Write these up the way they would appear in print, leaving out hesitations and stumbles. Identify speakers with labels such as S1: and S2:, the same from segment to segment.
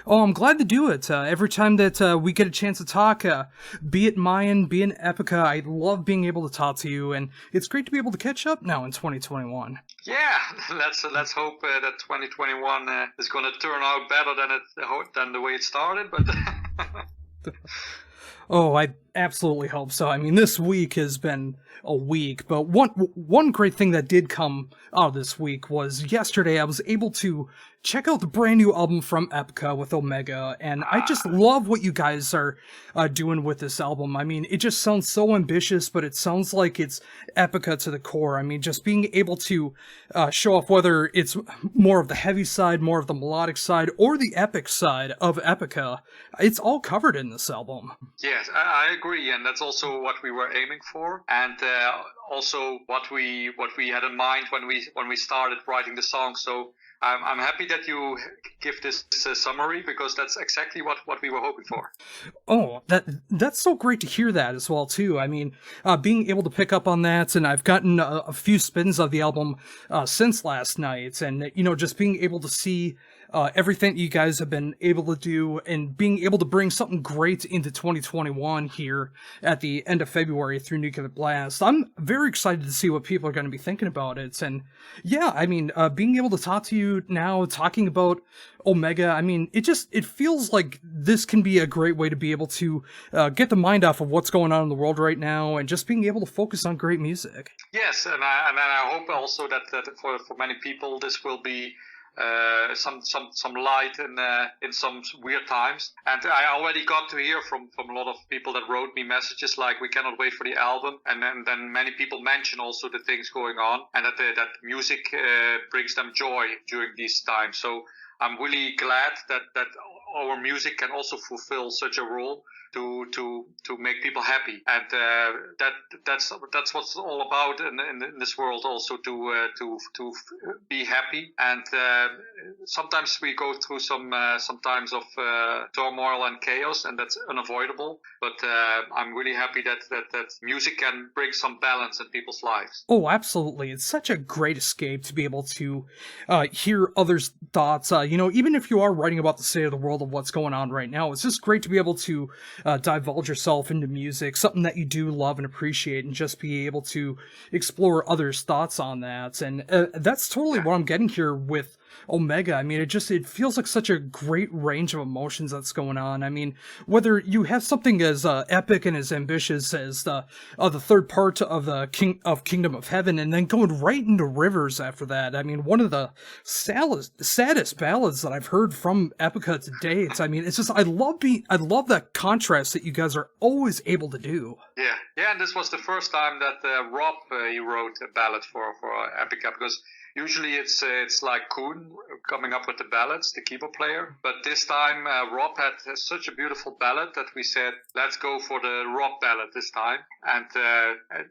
S1: Oh, I'm glad to do it. Every time that we get a chance to talk, be it Mayan, be it Epica, I love being able to talk to you, and it's great to be able to catch up now in 2021.
S2: Yeah, let's hope that 2021 is going to turn out better than the way it started. But
S1: Oh, I absolutely hope so. I mean, this week has been a week, but one great thing that did come out of this week was yesterday I was able to check out the brand new album from Epica with Omega, and I just love what you guys are doing with this album. I mean, it just sounds so ambitious, but it sounds like it's Epica to the core. I mean, just being able to show off whether it's more of the heavy side, more of the melodic side, or the epic side of Epica, it's all covered in this album.
S2: yes, I agree, and that's also what we were aiming for, and also what we had in mind when we started writing the song. So I'm happy that you give this summary, because that's exactly what we were hoping for.
S1: Oh, that's so great to hear that as well too. I mean, being able to pick up on that, and I've gotten a few spins of the album since last night, and just being able to see everything you guys have been able to do, and being able to bring something great into 2021 here at the end of February through Nuclear Blast. I'm very excited to see what people are going to be thinking about it, and yeah, I mean, being able to talk to you now, talking about Omega, I mean, it feels like this can be a great way to be able to get the mind off of what's going on in the world right now, and just being able to focus on great music.
S2: Yes, and I hope also that for many people this will be some light in some weird times. And I already got to hear from a lot of people that wrote me messages like, we cannot wait for the album, and then many people mention also the things going on, and that music brings them joy during these times. So I'm really glad that our music can also fulfill such a role to make people happy, and that's what it's all about in this world, also to be happy. And sometimes we go through some times of turmoil and chaos, and that's unavoidable. But I'm really happy that music can bring some balance in people's lives.
S1: Oh, absolutely. It's such a great escape to be able to hear others' thoughts. Even if you are writing about the state of the world of what's going on right now, it's just great to be able to divulge yourself into music, something that you do love and appreciate, and just be able to explore others' thoughts on that. And that's totally what I'm getting here with Omega. I mean, it feels like such a great range of emotions that's going on. I mean, whether you have something as epic and as ambitious as the third part of the Kingdom of Heaven, and then going right into Rivers after that. I mean, one of the saddest ballads that I've heard from Epica to date. I mean, it's just I love that contrast that you guys are always able to do.
S2: Yeah, and this was the first time that Rob he wrote a ballad for Epica, because usually it's like Koen coming up with the ballads, the keyboard player. But this time Rob had such a beautiful ballad that we said, let's go for the Rob ballad this time. And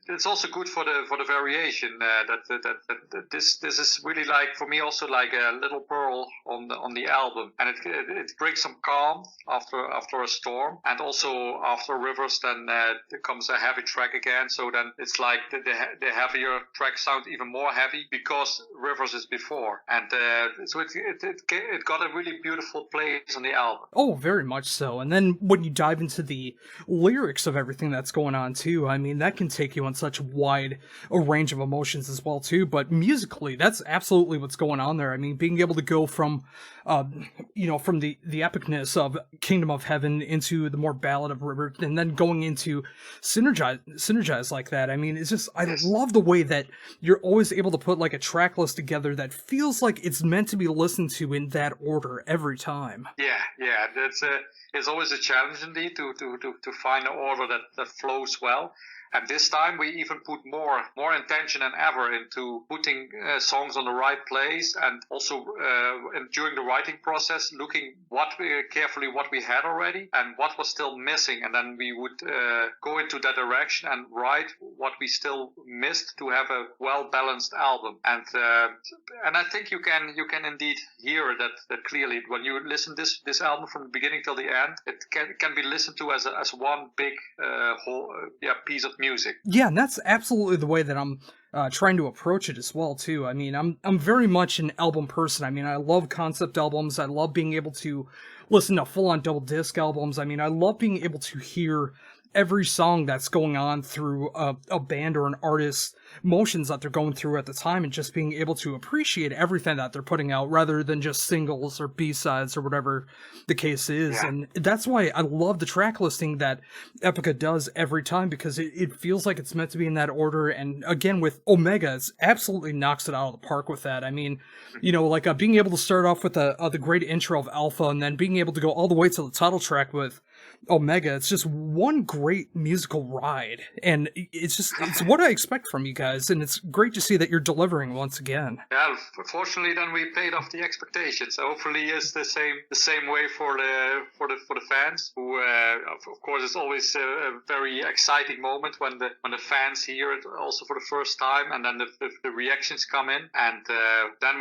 S2: it's also good for the variation. That this is really, like, for me also like a little pearl on the album, and it brings some calm after a storm, and also after Rivers then there comes a heavy track again. So then it's like the heavier track sound even more heavy because Rivers is before, and so it got a really beautiful place on the album.
S1: Oh, very much so. And then when you dive into the lyrics of everything that's going on too, I mean, that can take you on such wide a range of emotions as well too. But musically, that's absolutely what's going on there. I mean, being able to go from from the epicness of Kingdom of Heaven into the more ballad of River, and then going into synergize like that. I mean, it's just, I love the way that you're always able to put like a track list together that feels like it's meant to be listened to in that order every time.
S2: Yeah, that's it's always a challenge indeed to find an order that flows well. And this time we even put more intention than ever into putting songs on the right place, and also during the writing process, looking carefully what we had already and what was still missing, and then we would go into that direction and write what we still missed to have a well-balanced album. And and I think you can indeed hear that clearly when you listen this album from the beginning till the end. It can be listened to as one big whole piece of music.
S1: Yeah, and that's absolutely the way that I'm trying to approach it as well too. I mean, I'm very much an album person. I mean, I love concept albums. I love being able to listen to full on double disc albums. I mean, I love being able to hear every song that's going on through a band or an artist's motions that they're going through at the time, and just being able to appreciate everything that they're putting out rather than just singles or B-sides or whatever the case is.
S2: Yeah.
S1: And that's why I love the track listing that Epica does every time, because it feels like it's meant to be in that order. And again, with Omega, it absolutely knocks it out of the park with that. I mean, you know, like being able to start off with the great intro of Alpha, and then being able to go all the way to the title track with Omega. It's just one great musical ride, and it's what I expect from you guys, and it's great to see that you're delivering once again.
S2: Yeah, fortunately, then we paid off the expectations. Hopefully, it's the same way for the fans. Who, of course, it's always a very exciting moment when the fans hear it also for the first time, and then the reactions come in, and then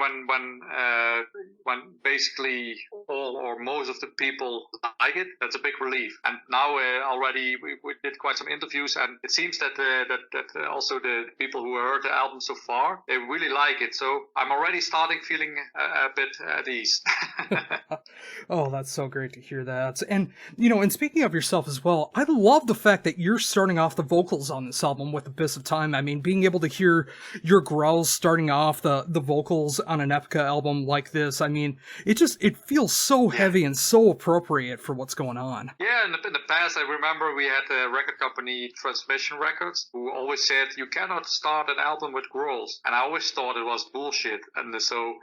S2: when basically all or most of the people like it, that's a big relief. And now already we did quite some interviews, and it seems that also the people who heard the album so far, they really like it. So I'm already starting feeling a bit at ease.
S1: Oh, that's so great to hear that. And, you know, and speaking of yourself as well, I love the fact that you're starting off the vocals on this album with Abyss of Time. I mean, being able to hear your growls starting off the vocals on an Epica album like this, I mean, it feels so heavy and so appropriate for what's going on.
S2: Yeah, in the past, I remember we had a record company, Transmission Records, who always said, you cannot start an album with growls. And I always thought it was bullshit. And so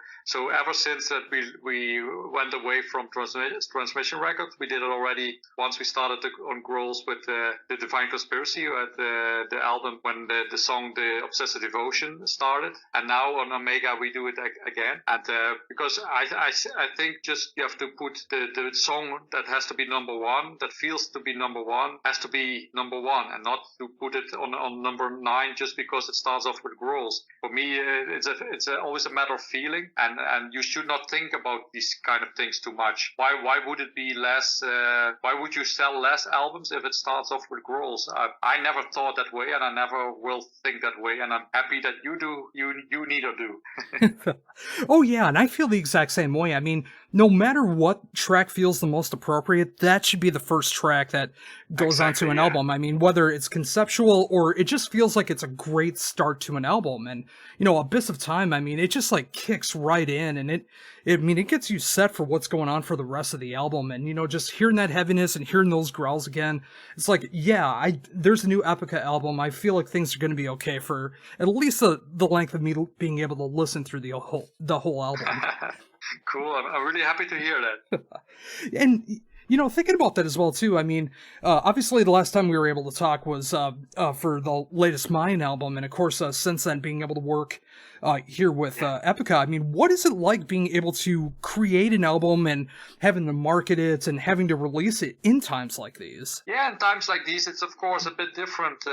S2: ever since that we went away from Transmission Records, we did it already once we started on growls with the Divine Conspiracy at the album when the song The Obsessive Devotion started. And now on Omega, we do it again. And because I think just you have to put the song that has to be number one, that feels to be number one, has to be number one, and not to put it on number 9 just because it starts off with growls. For me, it's always a matter of feeling, and you should not think about these kind of things too much. Why would it be less? Why would you sell less albums if it starts off with growls? I never thought that way, and I never will think that way. And I'm happy that you do. You neither do.
S1: Oh yeah, and I feel the exact same way. I mean, no matter what track feels the most appropriate, that should be the first track that goes onto an album. I mean, whether it's conceptual or it just feels like it's a great start to an album. And, you know, Abyss of Time, I mean, it just like kicks right in, and it gets you set for what's going on for the rest of the album. And, you know, just hearing that heaviness and hearing those growls again, it's like, yeah, there's a new Epica album. I feel like things are going to be okay for at least the length of me being able to listen through the whole album.
S2: Cool. I'm really happy to hear that.
S1: And, you know, thinking about that as well, too, I mean, obviously the last time we were able to talk was for the latest Mayan album, and of course, since then, being able to work here with Epica. I mean, what is it like being able to create an album and having to market it and having to release it in times like these?
S2: Yeah, in times like these, it's of course a bit different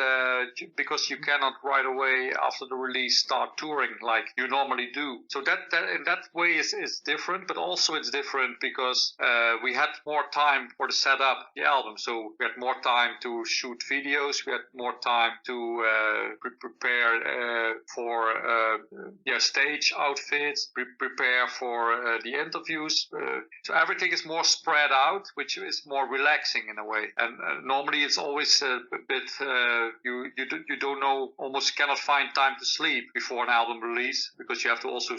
S2: because you cannot right away after the release start touring like you normally do. So that in that way is different, but also it's different because we had more time for the setup, the album. So we had more time to shoot videos, we had more time to prepare for stage outfits, prepare for the interviews. So everything is more spread out, which is more relaxing in a way. And normally it's always a bit you don't know, almost cannot find time to sleep before an album release because you have to also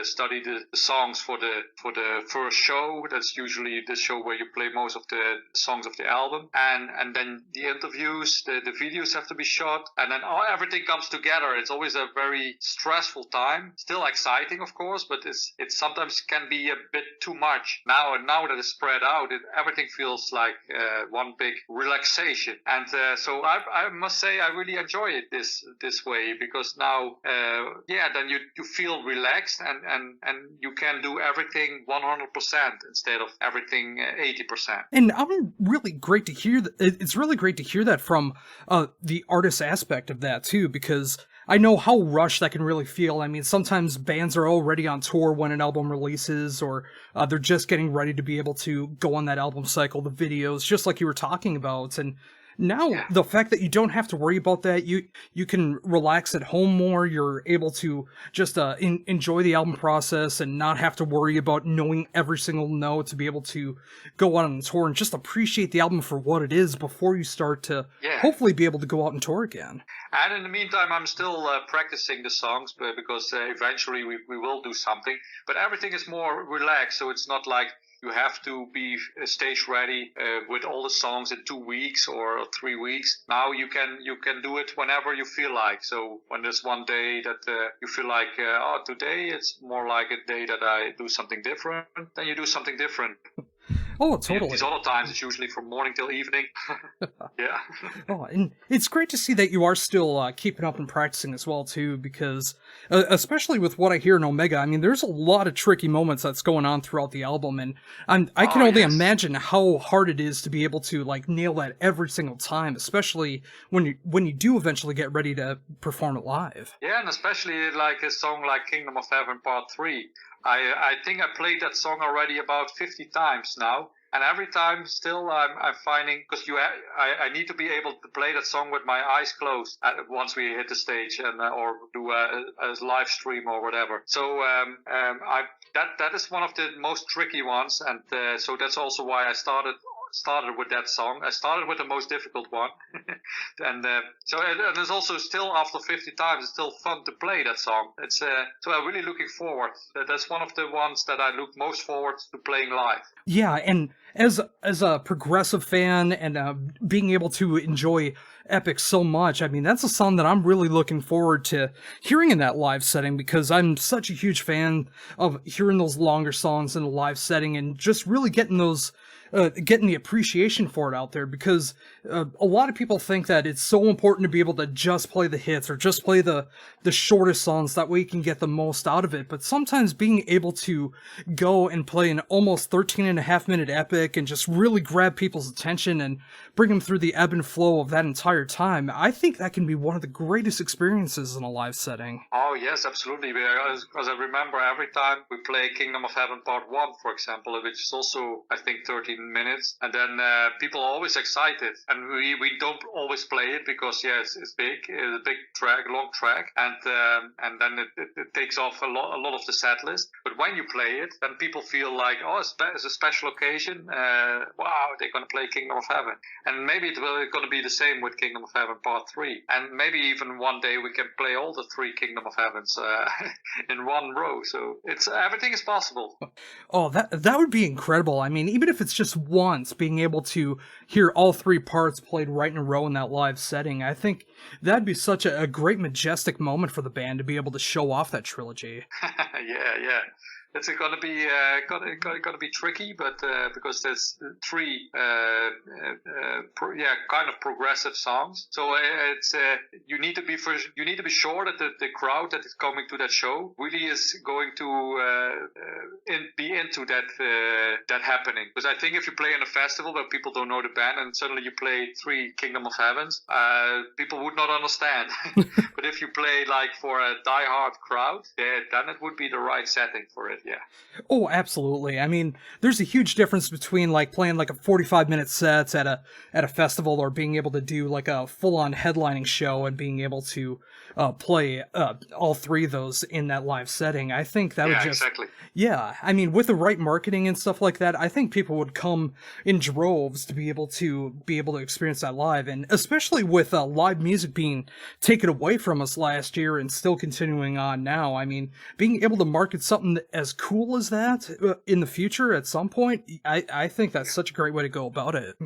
S2: study the songs for the first show. That's usually the show where you play most of the songs of the album, and then the interviews, the videos have to be shot, and then everything comes together. It's always a very stressful time. Still exciting, of course, but it sometimes can be a bit too much. Now that it's spread out, everything feels like one big relaxation. And so I must say I really enjoy it this way because now, then you feel relaxed and you can do everything 100% instead of everything 80%.
S1: And I'm really great to hear that. It's really great to hear that from the artist aspect of that too, because I know how rushed that can really feel. I mean, sometimes bands are already on tour when an album releases, or they're just getting ready to be able to go on that album cycle, the videos, just like you were talking about. And now
S2: Yeah.
S1: the fact that you don't have to worry about that, you can relax at home more. You're able to just enjoy the album process and not have to worry about knowing every single note to be able to go out on tour and just appreciate the album for what it is before you start to
S2: Yeah.
S1: hopefully be able to go out and tour again.
S2: And in the meantime, I'm still practicing the songs because eventually we will do something. But everything is more relaxed, so it's not like you have to be stage ready with all the songs in 2 weeks or 3 weeks. Now you can do it whenever you feel like. So when there's one day that you feel like, today it's more like a day that I do something different, then you do something different.
S1: Oh, totally.
S2: These other times, it's usually from morning till evening. Yeah.
S1: Oh, and it's great to see that you are still keeping up and practicing as well, too, because especially with what I hear in Omega, I mean, there's a lot of tricky moments that's going on throughout the album, and I can only imagine how hard it is to be able to, like, nail that every single time, especially when you do eventually get ready to perform it live.
S2: Yeah, and especially like a song like Kingdom of Heaven Part 3. I think I played that song already about 50 times now. And every time still I'm finding, because I need to be able to play that song with my eyes closed once we hit the stage and or do a live stream or whatever. So that is one of the most tricky ones. And so that's also why I started with that song. I started with the most difficult one. and it's also still after 50 times, it's still fun to play that song. It's so I'm really looking forward. That's one of the ones that I look most forward to playing live.
S1: Yeah, and as a progressive fan and being able to enjoy Epic so much, I mean, that's a song that I'm really looking forward to hearing in that live setting, because I'm such a huge fan of hearing those longer songs in a live setting and just really getting those getting the appreciation for it out there, because a lot of people think that it's so important to be able to just play the hits or just play the shortest songs, that way you can get the most out of it. But sometimes being able to go and play an almost 13.5-minute epic and just really grab people's attention and bring them through the ebb and flow of that entire time, I think that can be one of the greatest experiences in a live setting.
S2: Oh yes, absolutely. Because I remember every time we play Kingdom of Heaven Part 1, for example, which is also, I think, 13 minutes, and then people are always excited, and we don't always play it because it's big, it's a big track, long track, and then it takes off a lot of the set list. But when you play it, then people feel like, oh, it's a special occasion. Wow, they're gonna play Kingdom of Heaven, and maybe it's gonna be the same with Kingdom of Heaven Part 3, and maybe even one day we can play all the 3 Kingdom of Heavens in one row. So it's everything is possible.
S1: Oh, that would be incredible. I mean, even if it's just once, being able to hear all 3 parts played right in a row in that live setting, I think that'd be such a great, majestic moment for the band to be able to show off that trilogy.
S2: Yeah. It's gonna be gonna be tricky, but because there's 3 kind of progressive songs, so it's you need to be sure that the crowd that is coming to that show really is going to be into that happening. Because I think if you play in a festival where people don't know the band and suddenly you play 3 Kingdom of Heavens, people would not understand. But if you play like for a diehard crowd, then it would be the right setting for it. Yeah.
S1: Oh, absolutely. I mean, there's a huge difference between like playing like a 45-minute set at a festival, or being able to do like a full-on headlining show and being able to play all 3 of those in that live setting. I think that would just
S2: exactly.
S1: Yeah, I mean, with the right marketing and stuff like that, I think people would come in droves to be able to experience that live, and especially with live music being taken away from us last year and still continuing on now. I mean, being able to market something as cool as that in the future at some point, I think that's such a great way to go about it.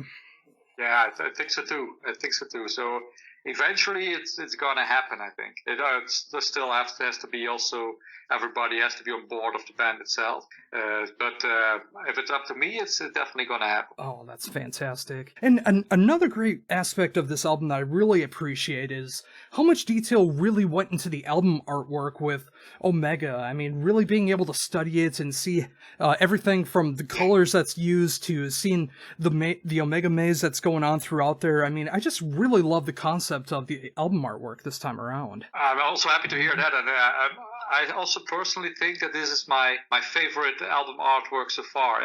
S2: Yeah, I think so too. So eventually it's gonna happen. I think it still has to be also, everybody has to be on board of the band itself. But if it's up to me, it's definitely gonna happen.
S1: Oh, that's fantastic. And another great aspect of this album that I really appreciate is how much detail really went into the album artwork with Omega. I mean, really being able to study it and see everything from the colors that's used to seeing the Omega maze that's going on throughout there. I mean, I just really love the concept concept of the album artwork this time around.
S2: I'm also happy to hear that, and I also personally think that this is my favorite album artwork so far.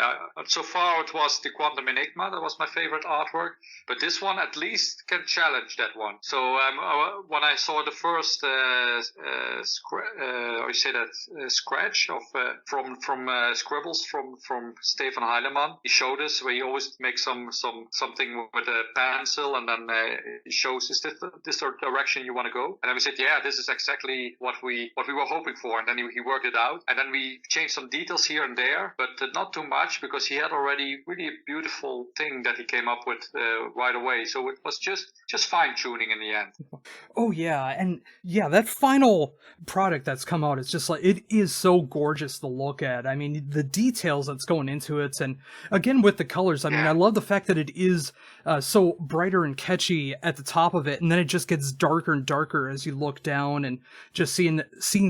S2: So far, it was the Quantum Enigma that was my favorite artwork, but this one at least can challenge that one. So when I saw the first scratch of from scribbles from Stefan Heilemann, he showed us where he always makes something with a pencil, and then he shows, is this the direction you want to go? And then we said, yeah, this is exactly what we were hoping for. And then he worked it out, and then we changed some details here and there, but not too much, because he had already really a beautiful thing that he came up with right away. So it was just fine tuning in the end.
S1: Oh yeah, and yeah, that final product that's come out is just like, it is so gorgeous to look at. I mean, the details that's going into it, and again with the colors, I mean, I love the fact that it is so brighter and catchy at the top of it, and then it just gets darker and darker as you look down, and just seeing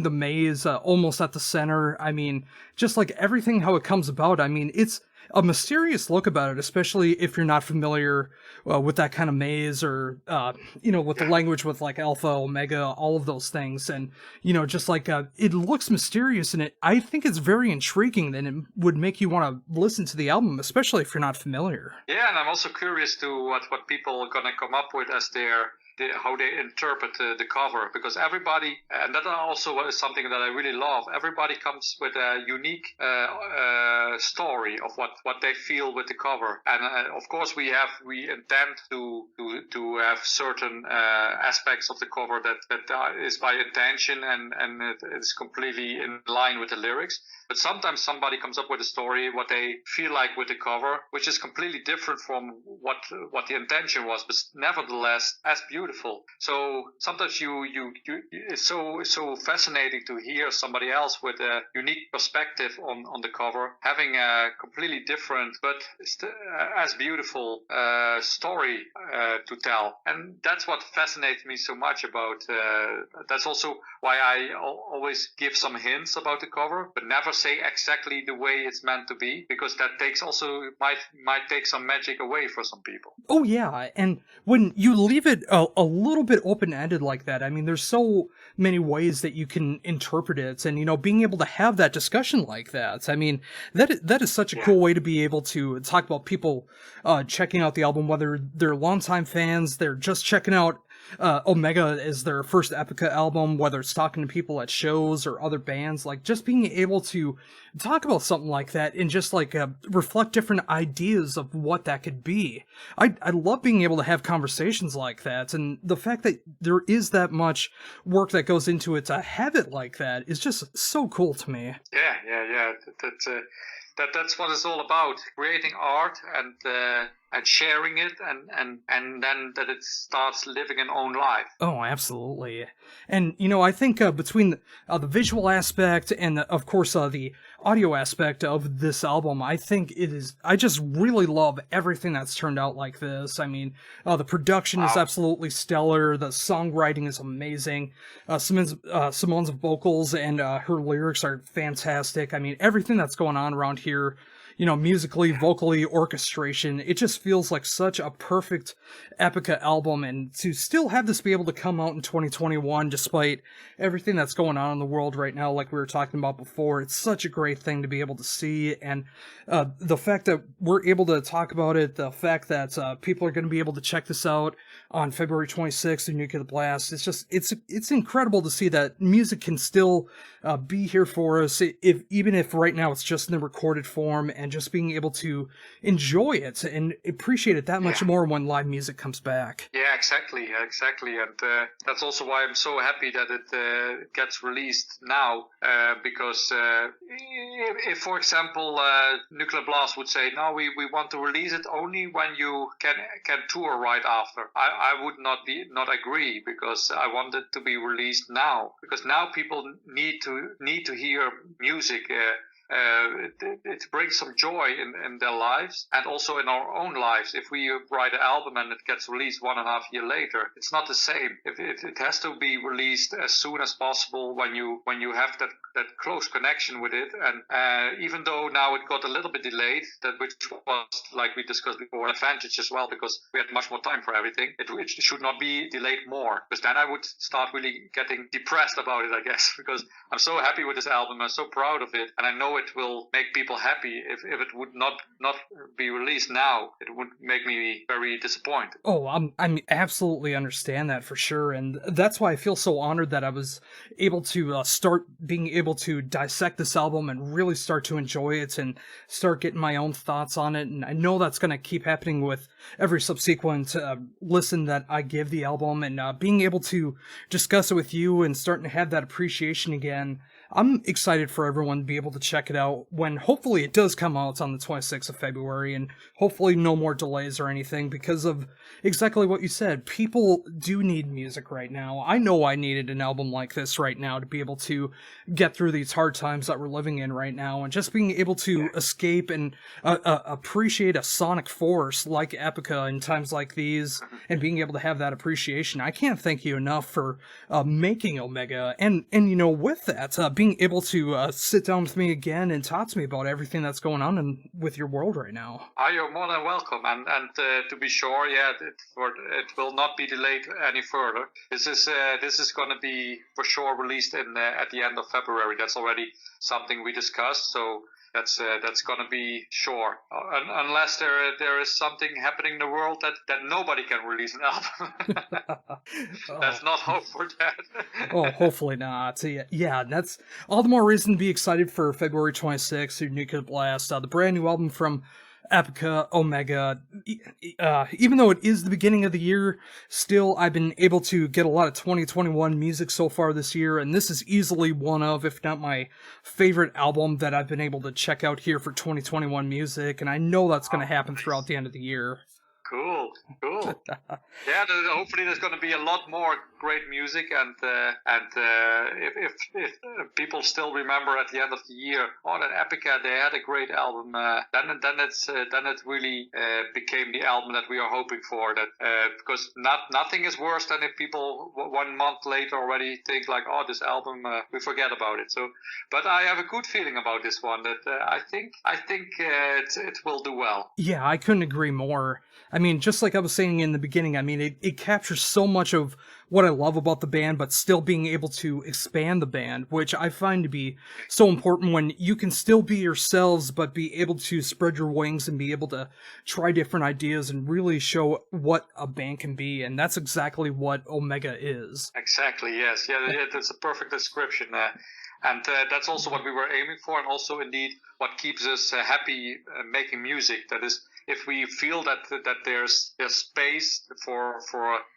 S1: the maze almost at the center. I mean, just like everything how it comes about. I mean, it's a mysterious look about it, especially if you're not familiar with that kind of maze, or with the language with like alpha, omega, all of those things. And just like it looks mysterious, and I think it's very intriguing, and it would make you want to listen to the album, especially if you're not familiar.
S2: Yeah, and I'm also curious to what people are gonna come up with as how they interpret the cover, because everybody, and that also is something that I really love, everybody comes with a unique story of what they feel with the cover. And of course we intend to have certain aspects of the cover that is by intention, and it is completely in line with the lyrics. But sometimes somebody comes up with a story, what they feel like with the cover, which is completely different from what the intention was, but nevertheless as beautiful. So sometimes it's so fascinating to hear somebody else with a unique perspective on the cover, having a completely different but as beautiful story to tell. And that's what fascinates me so much about. That's also why I always give some hints about the cover, but never say exactly the way it's meant to be, because that might take some magic away for some people.
S1: Oh yeah, and when you leave it a little bit open-ended like that, I mean, there's so many ways that you can interpret it, and being able to have that discussion like that, I mean, that is such a cool way to be able to talk about people checking out the album, whether they're longtime fans, they're just checking out Omega as their first Epica album, whether it's talking to people at shows or other bands, like just being able to talk about something like that and just like reflect different ideas of what that could be. I love being able to have conversations like that, and the fact that there is that much work that goes into it to have it like that is just so cool to me.
S2: Yeah. That's what it's all about: creating art and sharing it, and then that it starts living an own life.
S1: Oh, absolutely. And I think between the visual aspect and of course the audio aspect of this album, I think I just really love everything that's turned out like this. I mean, the production is absolutely stellar, the songwriting is amazing, Simone's vocals and her lyrics are fantastic. I mean, everything that's going on around here, musically, vocally, orchestration, it just feels like such a perfect Epica album, and to still have this be able to come out in 2021 despite everything that's going on in the world right now, like we were talking about before, it's such a great thing to be able to see. And the fact that we're able to talk about it, the fact that people are going to be able to check this out on February 26th in Nuclear Blast, it's incredible to see that music can still be here for us, even if right now it's just in the recorded form, and just being able to enjoy it and appreciate it that much more when live music comes back.
S2: Yeah, exactly. And that's also why I'm so happy that it gets released now, because if, for example, Nuclear Blast would say, no, we want to release it only when you can tour right after, I would not agree, because I want it to be released now, because now people need to hear music it brings some joy in their lives and also in our own lives. If we write an album and it gets released 1.5 years later, it's not the same. It has to be released as soon as possible when you have that close connection with it. And even though now it got a little bit delayed, which was, like we discussed before, an advantage as well, because we had much more time for everything. It should not be delayed more, because then I would start really getting depressed about it, I guess, because I'm so happy with this album. I'm so proud of it, and I know it will make people happy. If it would not be released now, it would make me very disappointed.
S1: Oh, I'm absolutely understand that for sure, and that's why I feel so honored that I was able to start being able to dissect this album and really start to enjoy it and start getting my own thoughts on it. And I know that's going to keep happening with every subsequent listen that I give the album, and being able to discuss it with you and starting to have that appreciation again. I'm excited for everyone to be able to check it out when hopefully it does come out on the 26th of February, and hopefully no more delays or anything, because of exactly what you said. People do need music right now. I know I needed an album like this right now to be able to get through these hard times that we're living in right now, and just being able to escape and appreciate a sonic force like Epica in times like these, and being able to have that appreciation. I can't thank you enough for making Omega, and with that, being able to sit down with me again and talk to me about everything that's going on with your world right now.
S2: You're more than welcome, and to be sure, it will not be delayed any further. This is going to be for sure released at the end of February. That's already something we discussed, so that's going to be sure. Unless there is something happening in the world that nobody can release an album. That's not hope for that.
S1: Oh, hopefully not. Yeah, that's all the more reason to be excited for February 26th, your Nuclear Blast, the brand new album from Epica, Omega. Even though it is the beginning of the year, still I've been able to get a lot of 2021 music so far this year, and this is easily one of, if not my favorite album that I've been able to check out here for 2021 music, and I know that's going to happen throughout the end of the year.
S2: Cool. Yeah, hopefully there's going to be a lot more great music, and if people still remember at the end of the year, that Epica, they had a great album, then it really became the album that we are hoping for. That because nothing is worse than if people 1 month later already think like, oh, this album, we forget about it. So, but I have a good feeling about this one. That I think it will do well.
S1: Yeah, I couldn't agree more. I mean, just like I was saying in the beginning, I mean, it captures so much of what I love about the band, but still being able to expand the band, which I find to be so important when you can still be yourselves, but be able to spread your wings and be able to try different ideas and really show what a band can be. And that's exactly what Omega is.
S2: Exactly, yes. Yeah, that's a perfect description. And that's also what we were aiming for, and also indeed what keeps us happy making music. That is, if we feel that there's space for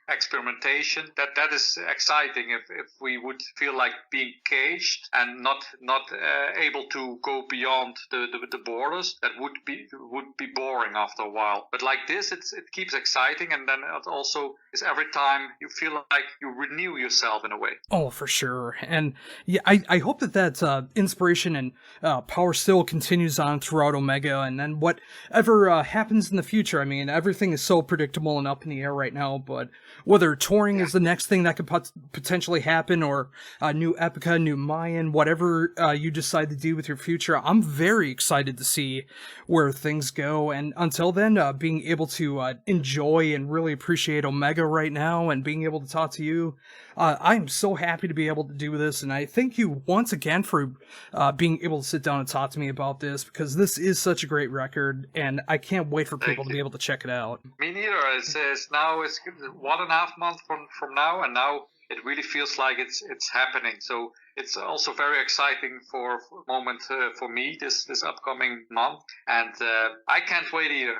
S2: experimentation, that is exciting. If we would feel like being caged and not able to go beyond the borders, that would be boring after a while. But like this, it keeps exciting, and then it also is every time you feel like you renew yourself in a way.
S1: Oh, for sure. And yeah, I hope that inspiration and power still continues on throughout Omega, and then whatever happens in the future. I mean, everything is so predictable and up in the air right now, but whether touring is the next thing that could potentially happen, or new Epica, new Mayan, whatever you decide to do with your future, I'm very excited to see where things go. And until then, being able to enjoy and really appreciate Omega right now, and being able to talk to you, I'm so happy to be able to do this. And I thank you once again for being able to sit down and talk to me about this, because this is such a great record, and I can't wait for people to be able to check it out.
S2: Me neither. It's 1.5 months from now, and now it really feels like it's happening. So it's also very exciting for a moment for me this upcoming month, and I can't wait either.